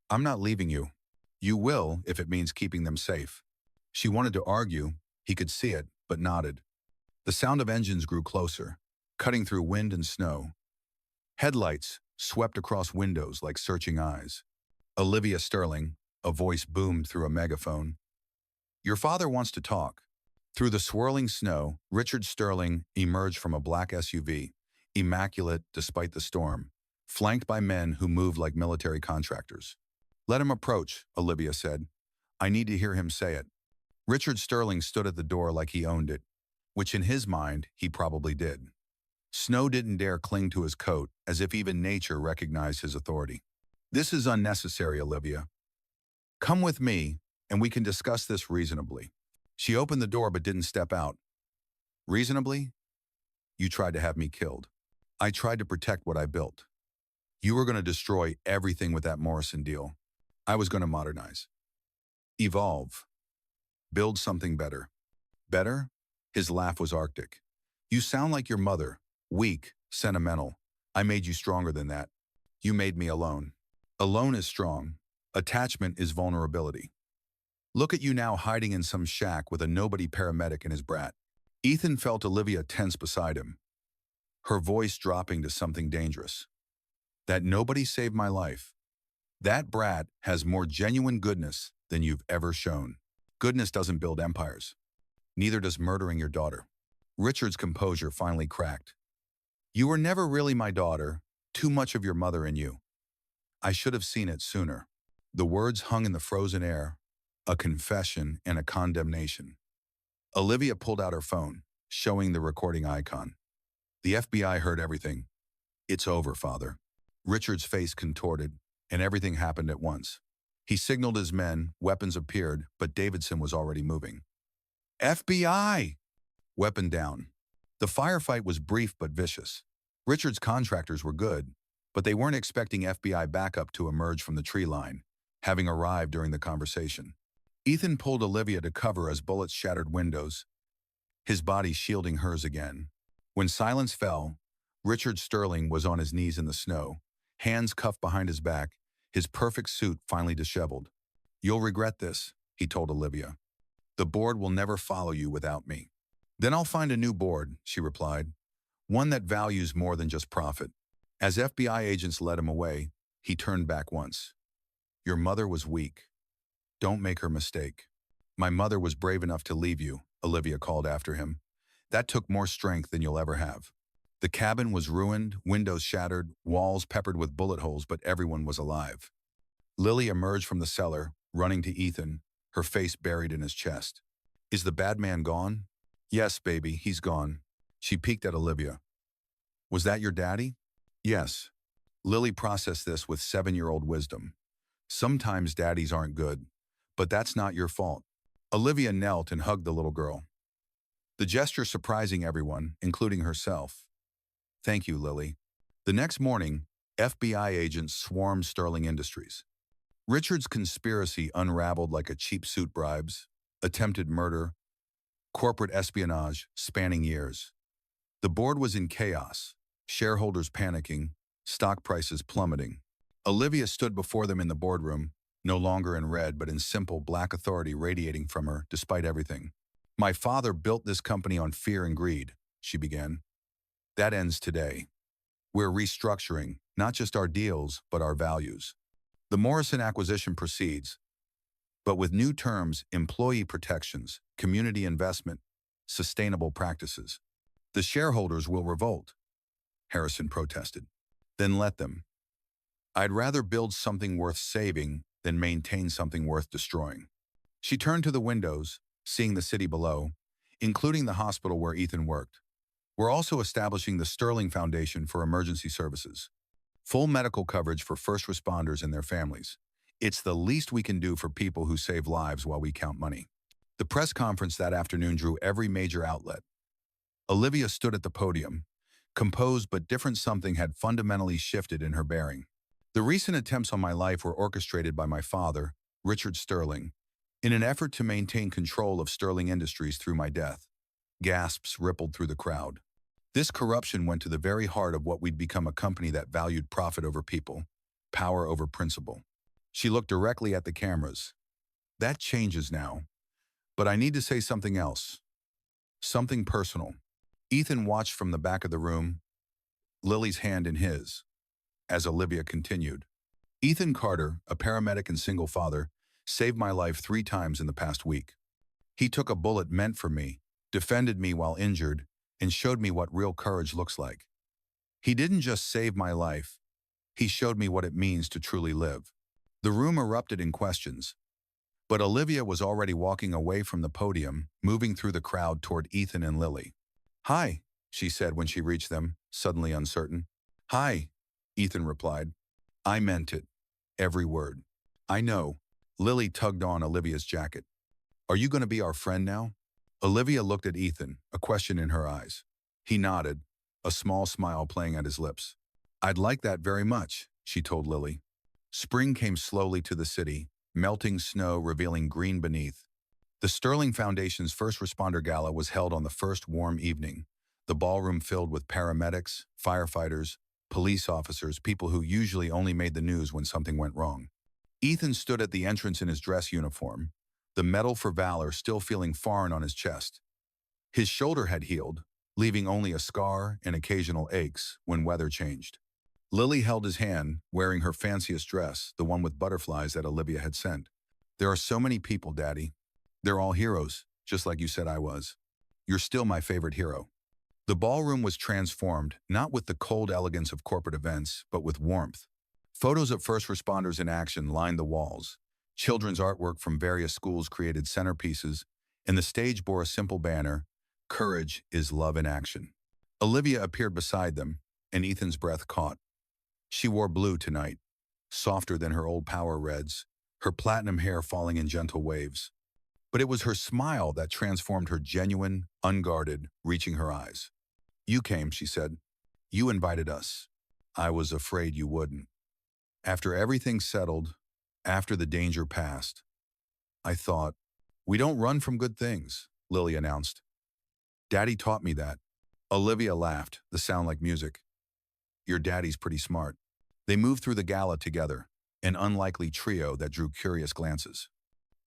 I'm not leaving you. You will if it means keeping them safe." She wanted to argue, he could see it, but nodded. The sound of engines grew closer, cutting through wind and snow. Headlights swept across windows like searching eyes. Olivia Sterling, a voice boomed through a megaphone. Your father wants to talk. Through the swirling snow, Richard Sterling emerged from a black SUV, immaculate despite the storm, flanked by men who moved like military contractors. Let him approach, Olivia said. I need to hear him say it. Richard Sterling stood at the door like he owned it, which in his mind he probably did. Snow didn't dare cling to his coat, as if even nature recognized his authority. This is unnecessary, Olivia. Come with me, and we can discuss this reasonably. She opened the door but didn't step out. Reasonably? You tried to have me killed. I tried to protect what I built. You were going to destroy everything with that Morrison deal. I was going to modernize. Evolve. Build something better. Better? His laugh was arctic. You sound like your mother. Weak, sentimental. I made you stronger than that. You made me alone. Alone is strong. Attachment is vulnerability. Look at you now hiding in some shack with a nobody paramedic and his brat. Ethan felt Olivia tense beside him, her voice dropping to something dangerous. That nobody saved my life. That brat has more genuine goodness than you've ever shown. Goodness doesn't build empires. Neither does murdering your daughter. Richard's composure finally cracked. You were never really my daughter, too much of your mother in you. I should have seen it sooner. The words hung in the frozen air, a confession and a condemnation. Olivia pulled out her phone, showing the recording icon. The FBI heard everything. It's over, Father. Richard's face contorted, and everything happened at once. He signaled his men, weapons appeared, but Davidson was already moving. FBI! Weapon down. The firefight was brief but vicious. Richard's contractors were good, but they weren't expecting FBI backup to emerge from the tree line, having arrived during the conversation. Ethan pulled Olivia to cover as bullets shattered windows, his body shielding hers again. When silence fell, Richard Sterling was on his knees in the snow, hands cuffed behind his back, his perfect suit finally disheveled. You'll regret this, he told Olivia. The board will never follow you without me. Then I'll find a new board, she replied, one that values more than just profit. As FBI agents led him away, he turned back once. Your mother was weak. Don't make her mistake. My mother was brave enough to leave you, Olivia called after him. That took more strength than you'll ever have. The cabin was ruined, windows shattered, walls peppered with bullet holes, but everyone was alive. Lily emerged from the cellar, running to Ethan, her face buried in his chest. Is the bad man gone? Yes, baby, he's gone. She peeked at Olivia. Was that your daddy? Yes. Lily processed this with 7-year-old wisdom. Sometimes daddies aren't good, but that's not your fault. Olivia knelt and hugged the little girl, the gesture surprising everyone, including herself. Thank you, Lily. The next morning, FBI agents swarmed Sterling Industries. Richard's conspiracy unraveled like a cheap suit bribes, attempted murder, corporate espionage spanning years. The board was in chaos, shareholders panicking, stock prices plummeting. Olivia stood before them in the boardroom, no longer in red but in simple black authority radiating from her despite everything. My father built this company on fear and greed, she began. That ends today. We're restructuring, not just our deals, but our values. The Morrison acquisition proceeds, but with new terms, employee protections, community investment, sustainable practices. The shareholders will revolt, Harrison protested. Then let them. I'd rather build something worth saving than maintain something worth destroying. She turned to the windows, seeing the city below, including the hospital where Ethan worked. We're also establishing the Sterling Foundation for Emergency Services. Full medical coverage for first responders and their families. It's the least we can do for people who save lives while we count money. The press conference that afternoon drew every major outlet. Olivia stood at the podium. Composed but different, something had fundamentally shifted in her bearing. The recent attempts on my life were orchestrated by my father, Richard Sterling, in an effort to maintain control of Sterling Industries through my death. Gasps rippled through the crowd. This corruption went to the very heart of what we'd become, a company that valued profit over people, power over principle. She looked directly at the cameras. That changes now. But I need to say something else. Something personal. Ethan watched from the back of the room, Lily's hand in his. as Olivia continued. Ethan Carter, a paramedic and single father, saved my life 3 times in the past week. He took a bullet meant for me, defended me while injured, and showed me what real courage looks like. He didn't just save my life, he showed me what it means to truly live. The room erupted in questions, but Olivia was already walking away from the podium, moving through the crowd toward Ethan and Lily. "Hi," she said when she reached them, suddenly uncertain. "Hi," Ethan replied. "I meant it. Every word." "I know." Lily tugged on Olivia's jacket. "Are you going to be our friend now?" Olivia looked at Ethan, a question in her eyes. He nodded, a small smile playing at his lips. "I'd like that very much," she told Lily. Spring came slowly to the city, melting snow revealing green beneath. The Sterling Foundation's First Responder Gala was held on the first warm evening, the ballroom filled with paramedics, firefighters, police officers, people who usually only made the news when something went wrong. Ethan stood at the entrance in his dress uniform, the Medal for Valor still feeling foreign on his chest. His shoulder had healed, leaving only a scar and occasional aches when weather changed. Lily held his hand, wearing her fanciest dress, the one with butterflies that Olivia had sent. "There are so many people, Daddy. They're all heroes, just like you said I was. You're still my favorite hero." The ballroom was transformed, not with the cold elegance of corporate events, but with warmth. Photos of first responders in action lined the walls. Children's artwork from various schools created centerpieces, and the stage bore a simple banner, "Courage is love in action." Olivia appeared beside them, and Ethan's breath caught. She wore blue tonight, softer than her old power reds, her platinum hair falling in gentle waves. But it was her smile that transformed her genuine, unguarded, reaching her eyes. "You came," she said. "You invited us. I was afraid you wouldn't. After everything settled, after the danger passed, I thought, we don't run from good things," Lily announced. "Daddy taught me that." Olivia laughed, the sound like music. "Your daddy's pretty smart." They moved through the gala together, an unlikely trio that drew curious glances.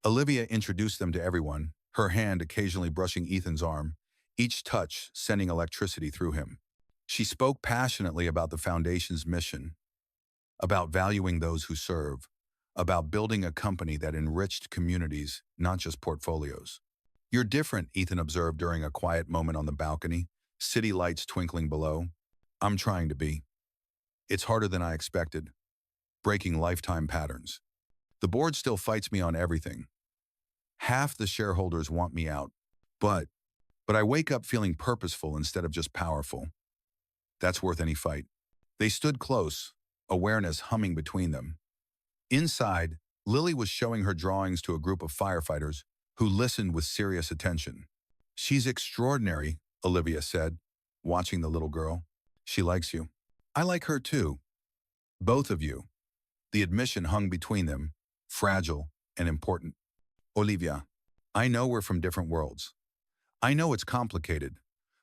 Olivia introduced them to everyone, her hand occasionally brushing Ethan's arm, each touch sending electricity through him. She spoke passionately about the Foundation's mission, about valuing those who serve, about building a company that enriched communities, not just portfolios. "You're different," Ethan observed during a quiet moment on the balcony, city lights twinkling below. "I'm trying to be. It's harder than I expected, breaking lifetime patterns. The board still fights me on everything. Half the shareholders want me out, but I wake up feeling purposeful instead of just powerful. That's worth any fight." They stood close, awareness humming between them. Inside, Lily was showing her drawings to a group of firefighters who listened with serious attention. "She's extraordinary," Olivia said, watching the little girl. "She likes you." "I like her too. Both of you." The admission hung between them, fragile and important. "Olivia, I know we're from different worlds. I know it's complicated,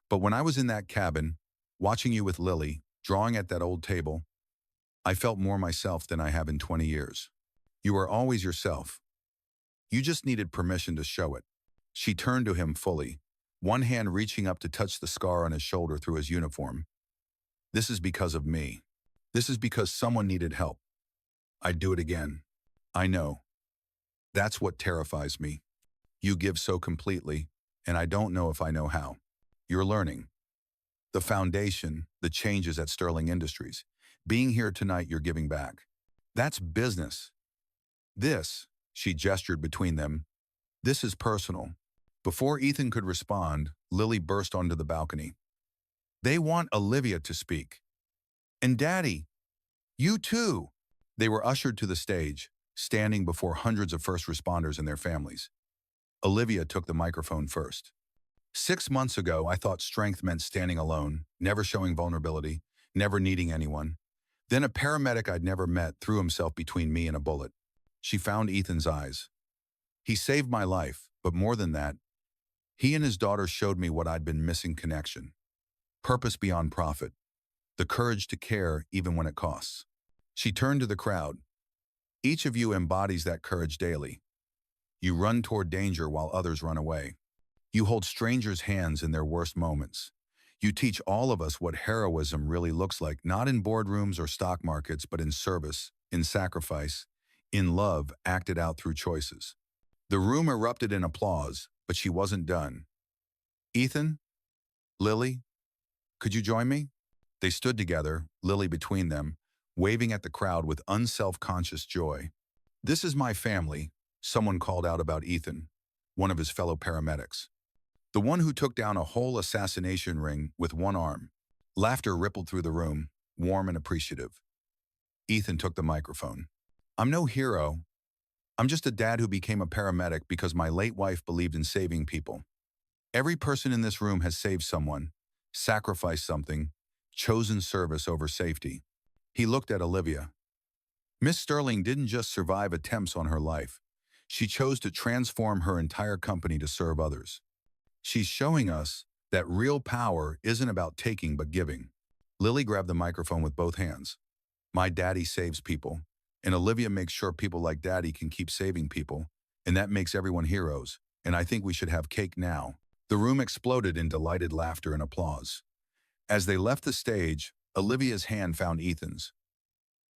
but when I was in that cabin, watching you with Lily, drawing at that old table, I felt more myself than I have in 20 years. You are always yourself. You just needed permission to show it." She turned to him fully, one hand reaching up to touch the scar on his shoulder through his uniform. "This is because of me. This is because someone needed help. I'd do it again. I know. That's what terrifies me. You give so completely, and I don't know if I know how. You're learning. The foundation, the changes at Sterling Industries. Being here tonight, you're giving back. That's business. This," she gestured between them, "this is personal." Before Ethan could respond, Lily burst onto the balcony. "They want Olivia to speak. And Daddy, you too." They were ushered to the stage, standing before hundreds of first responders and their families. Olivia took the microphone first. "6 months ago, I thought strength meant standing alone, never showing vulnerability, never needing anyone. Then a paramedic I'd never met threw himself between me and a bullet." She found Ethan's eyes. "He saved my life, but more than that, he and his daughter showed me what I'd been missing: connection. Purpose beyond profit. The courage to care even when it costs." She turned to the crowd. "Each of you embodies that courage daily. You run toward danger while others run away. You hold strangers' hands in their worst moments. You teach all of us what heroism really looks like, not in boardrooms or stock markets, but in service, in sacrifice, in love acted out through choices. The room erupted in applause, but she wasn't done. Ethan? Lily? Could you join me? They stood together, Lily between them, waving at the crowd with unself-conscious joy. This is my family, someone called out about Ethan, one of his fellow paramedics. The one who took down a whole assassination ring with one arm. Laughter rippled through the room, warm and appreciative. Ethan took the microphone. I'm no hero. I'm just a dad who became a paramedic because my late wife believed in saving people. Every person in this room has saved someone, sacrificed something, chosen service over safety. He looked at Olivia. Miss Sterling didn't just survive attempts on her life. She chose to transform her entire company to serve others. She's showing us that real power isn't about taking but giving. Lily grabbed the microphone with both hands. My daddy saves people, and Olivia makes sure people like daddy can keep saving people, and that makes everyone heroes, and I think we should have cake now. The room exploded in delighted laughter and applause. As they left the stage, Olivia's hand found Ethan's,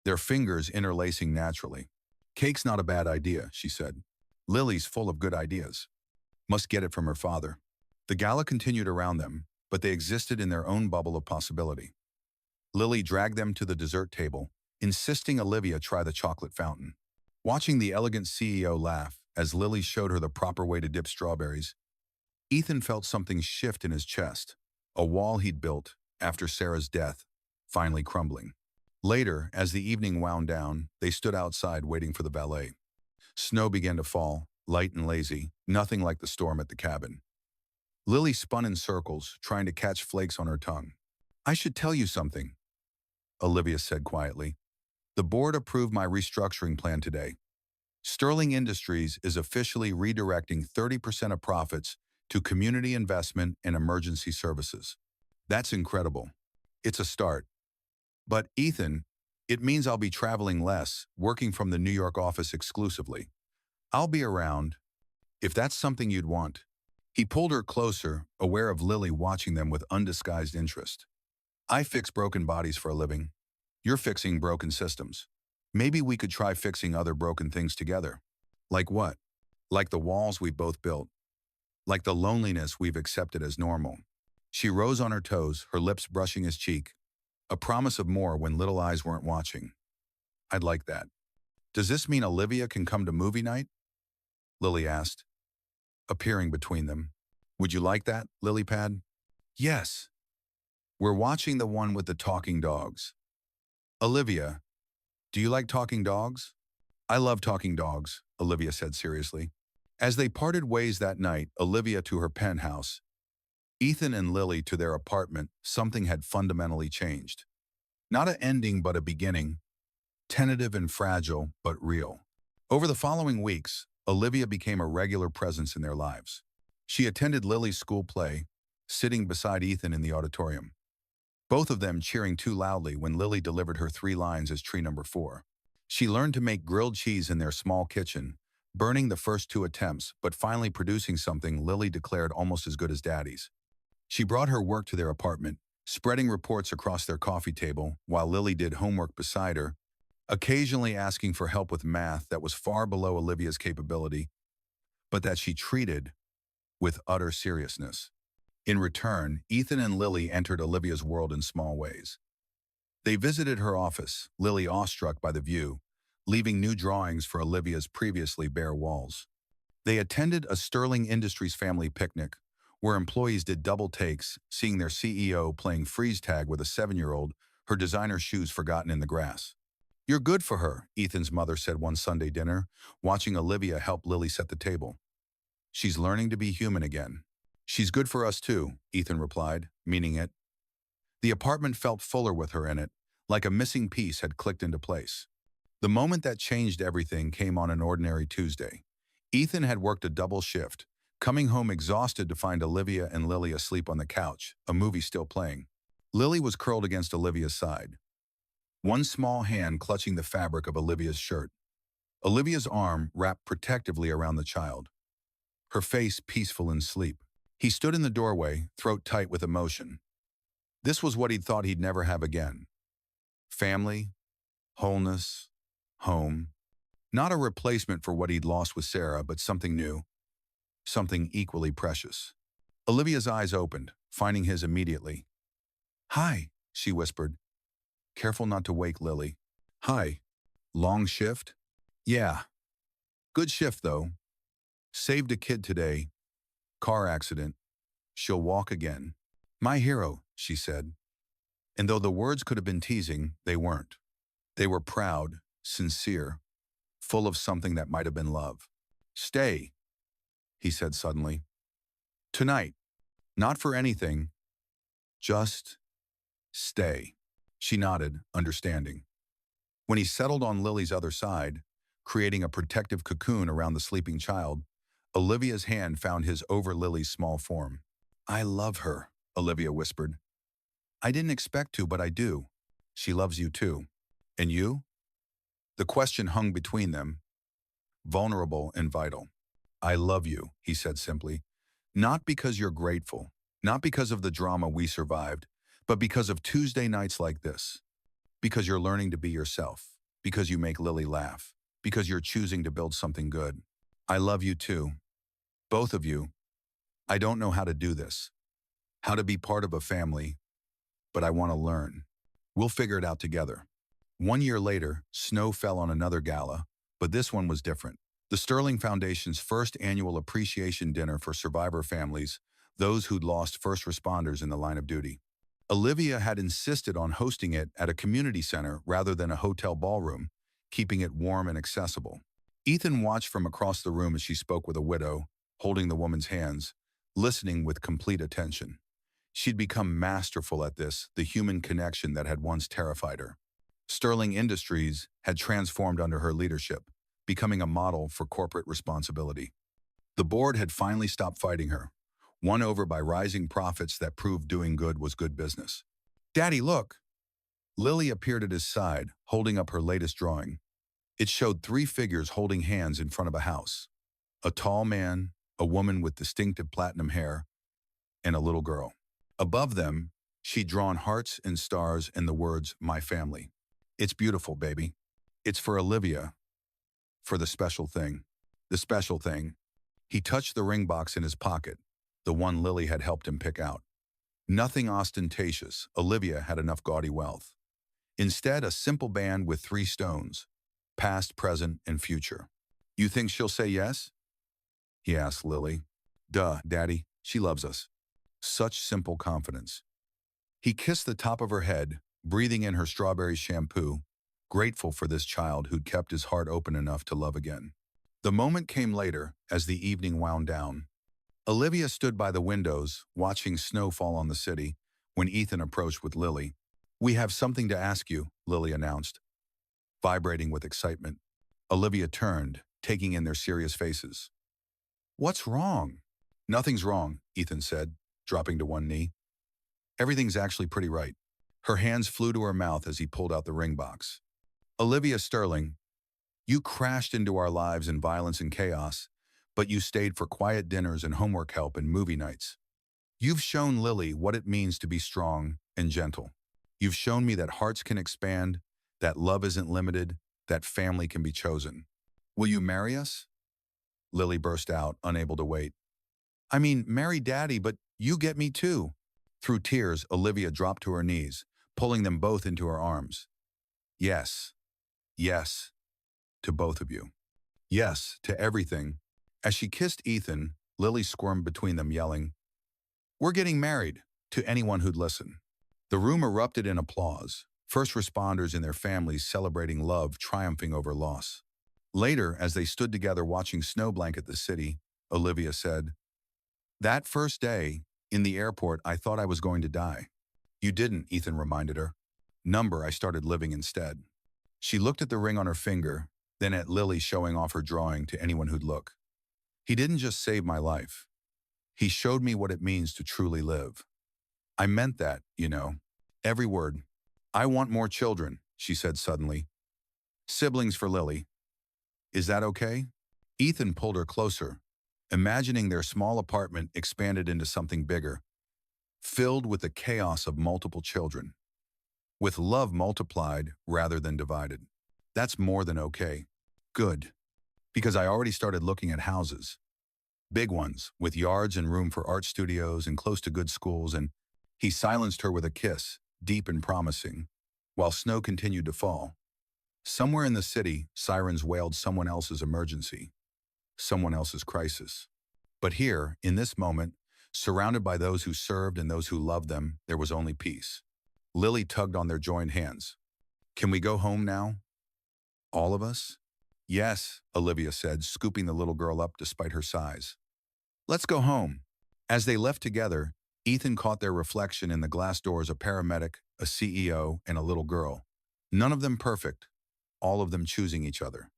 their fingers interlacing naturally. Cake's not a bad idea, she said. Lily's full of good ideas. Must get it from her father. The gala continued around them, but they existed in their own bubble of possibility. Lily dragged them to the dessert table, insisting Olivia try the chocolate fountain. Watching the elegant CEO laugh as Lily showed her the proper way to dip strawberries, Ethan felt something shift in his chest, a wall he'd built after Sarah's death, finally crumbling. Later, as the evening wound down, they stood outside waiting for the valet. Snow began to fall, light and lazy, nothing like the storm at the cabin. Lily spun in circles, trying to catch flakes on her tongue. I should tell you something, Olivia said quietly. The board approved my restructuring plan today. Sterling Industries is officially redirecting 30% of profits to community investment and emergency services. That's incredible. It's a start. But Ethan, it means I'll be traveling less, working from the New York office exclusively. I'll be around, if that's something you'd want. He pulled her closer, aware of Lily watching them with undisguised interest. I fix broken bodies for a living. You're fixing broken systems. Maybe we could try fixing other broken things together. Like what? Like the walls we've both built. Like the loneliness we've accepted as normal. She rose on her toes, her lips brushing his cheek. A promise of more when little eyes weren't watching. I'd like that. Does this mean Olivia can come to movie night? Lily asked, appearing between them. Would you like that, Lilypad? Yes. We're watching the one with the talking dogs. Olivia, do you like talking dogs? I love talking dogs, Olivia said seriously. As they parted ways that night, Olivia to her penthouse, Ethan and Lily to their apartment, something had fundamentally changed. Not an ending, but a beginning. Tentative and fragile, but real. Over the following weeks, Olivia became a regular presence in their lives. She attended Lily's school play, sitting beside Ethan in the auditorium. Both of them cheering too loudly when Lily delivered her 3 lines as tree number 4. She learned to make grilled cheese in their small kitchen, burning the first 2 attempts, but finally producing something Lily declared almost as good as Daddy's. She brought her work to their apartment, spreading reports across their coffee table while Lily did homework beside her, occasionally asking for help with math that was far below Olivia's capability, but that she treated with utter seriousness. In return, Ethan and Lily entered Olivia's world in small ways. They visited her office, Lily awestruck by the view, leaving new drawings for Olivia's previously bare walls. They attended a Sterling Industries family picnic, where employees did double takes, seeing their CEO playing freeze tag with a 7-year-old, her designer shoes forgotten in the grass. You're good for her, Ethan's mother said one Sunday dinner, watching Olivia help Lily set the table. She's learning to be human again. She's good for us too, Ethan replied, meaning it. The apartment felt fuller with her in it, like a missing piece had clicked into place. The moment that changed everything came on an ordinary Tuesday. Ethan had worked a double shift, coming home exhausted to find Olivia and Lily asleep on the couch, a movie still playing. Lily was curled against Olivia's side, one small hand clutching the fabric of Olivia's shirt. Olivia's arm wrapped protectively around the child, her face peaceful in sleep. He stood in the doorway, throat tight with emotion. This was what he'd thought he'd never have again. Family, wholeness, home. Not a replacement for what he'd lost with Sarah, but something new, something equally precious. Olivia's eyes opened, finding his immediately. "Hi," she whispered, careful not to wake Lily. "Hi. Long shift?" "Yeah. Good shift, though. Saved a kid today. Car accident. She'll walk again." "My hero," she said. And though the words could have been teasing, they weren't. They were proud, sincere, full of something that might have been love. "Stay," he said suddenly. "Tonight. Not for anything. Just stay." She nodded, understanding. When he settled on Lily's other side, creating a protective cocoon around the sleeping child, Olivia's hand found his over Lily's small form. "I love her," Olivia whispered. "I didn't expect to, but I do. She loves you too. And you?" The question hung between them, vulnerable and vital. "I love you," he said simply. "Not because you're grateful, not because of the drama we survived, but because of Tuesday nights like this. Because you're learning to be yourself. Because you make Lily laugh. Because you're choosing to build something good. I love you too. Both of you. I don't know how to do this. How to be part of a family, but I want to learn. We'll figure it out together." 1 year later, snow fell on another gala, but this one was different. The Sterling Foundation's first annual appreciation dinner for survivor families, those who'd lost first responders in the line of duty. Olivia had insisted on hosting it at a community center rather than a hotel ballroom, keeping it warm and accessible. Ethan watched from across the room as she spoke with a widow, holding the woman's hands, listening with complete attention. She'd become masterful at this, the human connection that had once terrified her. Sterling Industries had transformed under her leadership, becoming a model for corporate responsibility. The board had finally stopped fighting her, won over by rising profits that proved doing good was good business. "Daddy, look!" Lily appeared at his side, holding up her latest drawing. It showed 3 figures holding hands in front of a house. A tall man, a woman with distinctive platinum hair, and a little girl. Above them, she'd drawn hearts and stars and the words, "My family." "It's beautiful, baby. It's for Olivia. For the special thing." The special thing. He touched the ring box in his pocket, the one Lily had helped him pick out. Nothing ostentatious. Olivia had enough gaudy wealth. Instead, a simple band with 3 stones, past, present, and future. "You think she'll say yes?" he asked Lily. "Duh, Daddy. She loves us." Such simple confidence. He kissed the top of her head, breathing in her strawberry shampoo, grateful for this child who'd kept his heart open enough to love again. The moment came later, as the evening wound down. Olivia stood by the windows, watching snow fall on the city, when Ethan approached with Lily. "We have something to ask you," Lily announced, vibrating with excitement. Olivia turned, taking in their serious faces. "What's wrong?" "Nothing's wrong," Ethan said, dropping to one knee. "Everything's actually pretty right." Her hands flew to her mouth as he pulled out the ring box. "Olivia Sterling, you crashed into our lives in violence and chaos, but you stayed for quiet dinners and homework help and movie nights. You've shown Lily what it means to be strong and gentle. You've shown me that hearts can expand, that love isn't limited, that family can be chosen. Will you marry us?" Lily burst out, unable to wait. "I mean, marry Daddy, but you get me too." Through tears, Olivia dropped to her knees, pulling them both into her arms. "Yes, yes, to both of you. Yes, to everything." As she kissed Ethan, Lily squirmed between them, yelling, "We're getting married," to anyone who'd listen. The room erupted in applause, first responders and their families celebrating love triumphing over loss. Later, as they stood together watching snow blanket the city, Olivia said, "That first day, in the airport, I thought I was going to die." "You didn't," Ethan reminded her. "Number, I started living instead." She looked at the ring on her finger, then at Lily showing off her drawing to anyone who'd look. "He didn't just save my life. He showed me what it means to truly live." "I meant that, you know. Every word." "I want more children," she said suddenly. "Siblings for Lily. Is that okay?" Ethan pulled her closer, imagining their small apartment expanded into something bigger. filled with the chaos of multiple children, with love multiplied rather than divided. That's more than okay. Good. Because I already started looking at houses. Big ones, with yards and room for art studios and close to good schools, and he silenced her with a kiss, deep and promising, while snow continued to fall. Somewhere in the city, sirens wailed someone else's emergency, someone else's crisis. But here, in this moment, surrounded by those who served and those who loved them, there was only peace. Lily tugged on their joined hands. Can we go home now? All of us? Yes, Olivia said, scooping the little girl up despite her size. Let's go home. As they left together, Ethan caught their reflection in the glass doors: a paramedic, a CEO, and a little girl. None of them perfect, all of them choosing each other.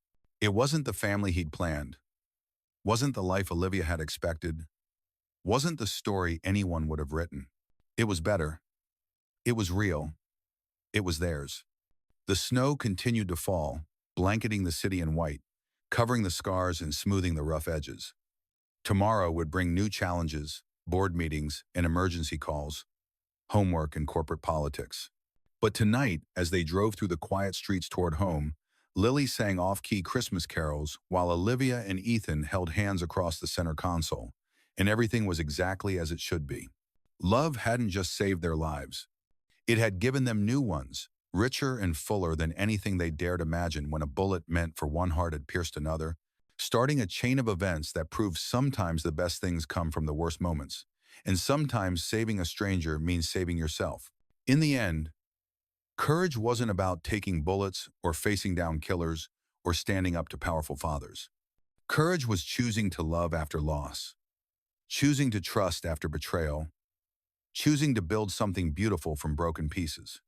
It wasn't the family he'd planned. Wasn't the life Olivia had expected. Wasn't the story anyone would have written. It was better. It was real. It was theirs. The snow continued to fall, blanketing the city in white, covering the scars and smoothing the rough edges. Tomorrow would bring new challenges, board meetings and emergency calls, homework and corporate politics. But tonight, as they drove through the quiet streets toward home, Lily sang off-key Christmas carols while Olivia and Ethan held hands across the center console, and everything was exactly as it should be. Love hadn't just saved their lives. It had given them new ones, richer and fuller than anything they dared imagine when a bullet meant for one heart had pierced another, starting a chain of events that proved sometimes the best things come from the worst moments, and sometimes saving a stranger means saving yourself. In the end, courage wasn't about taking bullets or facing down killers or standing up to powerful fathers. Courage was choosing to love after loss, choosing to trust after betrayal, choosing to build something beautiful from broken pieces.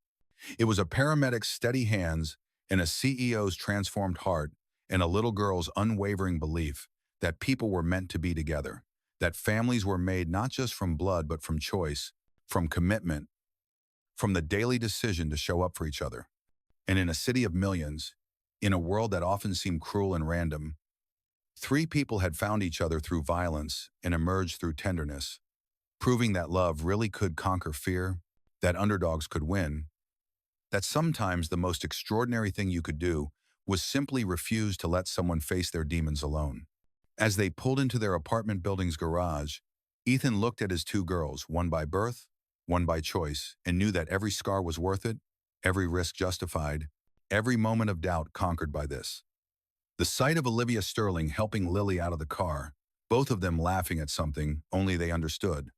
It was a paramedic's steady hands and a CEO's transformed heart and a little girl's unwavering belief that people were meant to be together, that families were made not just from blood but from choice, from commitment, from the daily decision to show up for each other. And in a city of millions, in a world that often seemed cruel and random, three people had found each other through violence and emerged through tenderness, proving that love really could conquer fear, that underdogs could win, that sometimes the most extraordinary thing you could do was simply refuse to let someone face their demons alone. As they pulled into their apartment building's garage, Ethan looked at his two girls, one by birth, one by choice, and knew that every scar was worth it, every risk justified, every moment of doubt conquered by this. The sight of Olivia Sterling helping Lily out of the car, both of them laughing at something only they understood,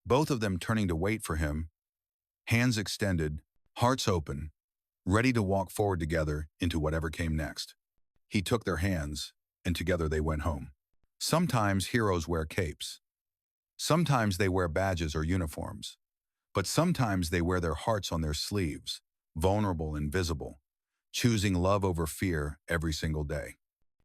both of them turning to wait for him, hands extended, hearts open, ready to walk forward together into whatever came next. He took their hands, and together they went home. Sometimes heroes wear capes. Sometimes they wear badges or uniforms. But sometimes they wear their hearts on their sleeves, vulnerable and visible, choosing love over fear every single day.